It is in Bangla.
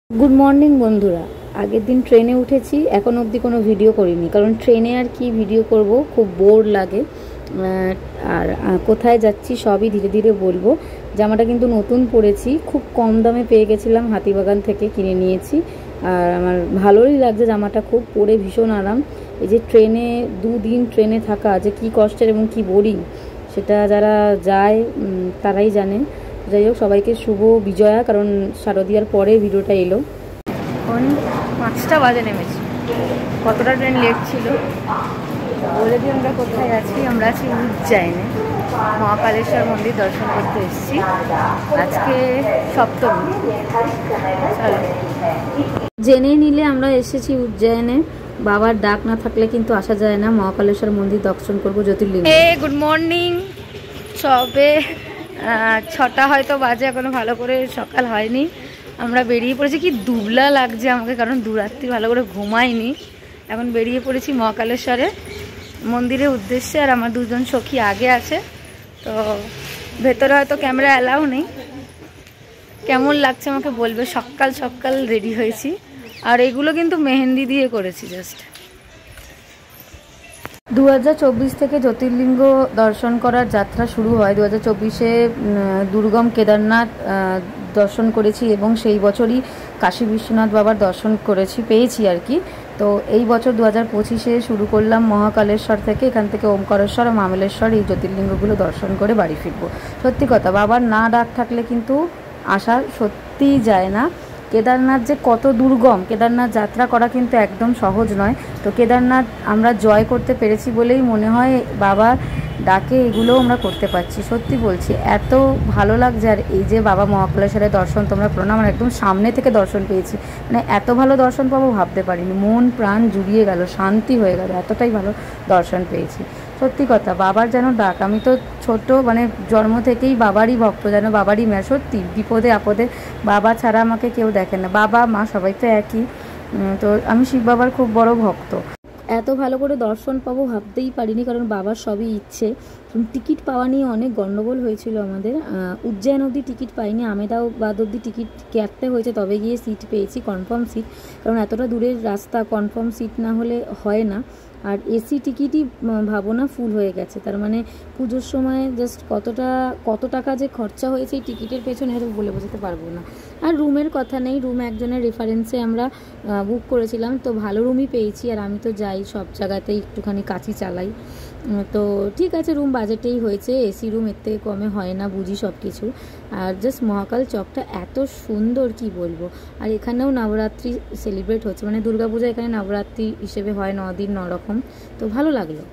গুড মর্নিং বন্ধুরা। আগের দিন ট্রেনে উঠেছি, এখন অবধি কোনো ভিডিও করিনি, কারণ ট্রেনে আর কি ভিডিও করব, খুব বোর লাগে। আর কোথায় যাচ্ছি সবই ধীরে ধীরে বলবো। জামাটা কিন্তু নতুন পরেছি, খুব কম দামে পেয়ে গেছিলাম, হাতিবাগান থেকে কিনে নিয়েছি। আর আমার ভালোই লাগছে জামাটা, খুব পরে ভীষণ আরাম। এই যে ট্রেনে দুদিন ট্রেনে থাকা যে কী কষ্টের এবং কী বোরিং, সেটা যারা যায় তারাই জানে। যাই হোক, সবাইকে শুভ বিজয়া, কারণ শারদীয়ার পরে ভিডিওটা এলো। এখন 5টা বাজে নেমেছি, কতটা ট্রেন লেট ছিল বলে দিই। আমরা কোথায় আছি? আমরা আছি উজ্জয়নে, মহাকালেশ্বর মন্দির দর্শন করতে এসেছি। আজকে সপ্তমী। চলো জেনে নিলে আমরা এসেছি উজ্জয়নে। বাবার ডাক না থাকলে কিন্তু আসা যায় না। মহাকালেশ্বর মন্দির দর্শন করবো, জ্যোতির্লিঙ্গ। Good morning. সবে 6টা হয়তো বাজে, এখনো ভালো করে সকাল হয়নি। আমরা বেরিয়ে পড়েছি, কি দুবলা লাগছে আমাকে, কারণ দুরাত্রি ভালো করে ঘুমাইনি। এখন বেরিয়ে পড়েছি মহাকালেশ্বরে মন্দিরের উদ্দেশ্যে। আর আমার দুজন সখী আগে আছে, তো ভেতরে হয়তো ক্যামেরা অ্যালাউ নেই। কেমন লাগছে আমাকে বলবে। সকাল সকাল রেডি হয়েছি, আর এগুলো কিন্তু মেহেন্দি দিয়ে করেছি জাস্ট। 2024 থেকে জ্যোতির্লিঙ্গ দর্শন করার যাত্রা শুরু হয়। 2024-এ দুর্গম কেদারনাথ দর্শন করেছি, এবং সেই বছরই কাশী বিশ্বনাথ বাবার দর্শন পেয়েছি আর কি। তো এই বছর 2025-এ শুরু করলাম মহাকালেশ্বর থেকে। এখান থেকে ওমকারেশ্বর, মামেলেশ্বর, এই জ্যোতির্লিঙ্গগুলো দর্শন করে বাড়ি ফিরবো। সত্যি কথা, বাবার না ডাক থাকলে কিন্তু আসা সত্যিই যায় না। কেদারনাথ যে কত দুর্গম, কেদারনাথ যাত্রা করা কিন্তু একদম সহজ নয়। তো কেদারনাথ আমরা জয় করতে পেরেছি বলেই মনে হয় বাবা ডাকে এগুলোও আমরা করতে পারছি। সত্যি বলছি, এত ভালো লাগছে। আর এই যে বাবা মহাকালেশ্বরের দর্শন, তোমরা প্রণাম, আমার একদম সামনে থেকে দর্শন পেয়েছি। মানে এত ভালো দর্শন পাবো ভাবতে পারিনি। মন প্রাণ জুড়িয়ে গেল, শান্তি হয়ে গেল, এতটাই ভালো দর্শন পেয়েছি। সত্যি কথা, বাবার যেন ডাক। আমি তো ছোট, মানে জন্ম থেকেই বাবারই ভক্ত, যেন বাবারই মেয়ে। সত্যি বিপদে আপদে বাবা ছাড়া আমাকে কেউ দেখে না। বাবা মা সবাই তো একই। তো আমি শিব বাবার খুব বড় ভক্ত। এত ভালো করে দর্শন পাবো ভাবতেই পারিনি, কারণ বাবার সবই ইচ্ছে। টিকিট পাওয়া নিয়ে অনেক গণ্ডগোল হয়েছিল আমাদের। উজ্জয়ন অবধি টিকিট পাইনি, আমেদাবাদ অবধি টিকিট কাটতে হয়েছে, তবে গিয়ে সিট পেয়েছি, কনফার্ম সিট। কারণ এতটা দূরের রাস্তা, কনফার্ম সিট না হলে হয় না। আর এসি টিকিটই ভাবো না ফুল হয়ে গেছে। তার মানে পুজোর সময় জাস্ট কত টাকা যে খরচা হয়েছে এই টিকিটের পেছনে, এটা বলে বোঝাতে পারবো না। আর রুমের কথা নেই, রুম একজনের রেফারেন্সে আমরা বুক করেছিলাম, তো ভালো রুমই পেয়েছি। আর আমি তো যাই সব জায়গাতেই, একটুখানি কাছি চালাই, তো ঠিক আছে, রুম বাজেটেই হয়েছে। এসি রুম এর থেকে কমে হয় না, বুঝি সব কিছু। আর জাস্ট মহাকাল চকটা এত সুন্দর, কি বলবো। আর এখানেও নবরাত্রি সেলিব্রেট হচ্ছে, মানে দুর্গাপূজা এখানে নবরাত্রি হিসেবে হয়, 9 দিন 9 রকম। তো ভালো লাগলো।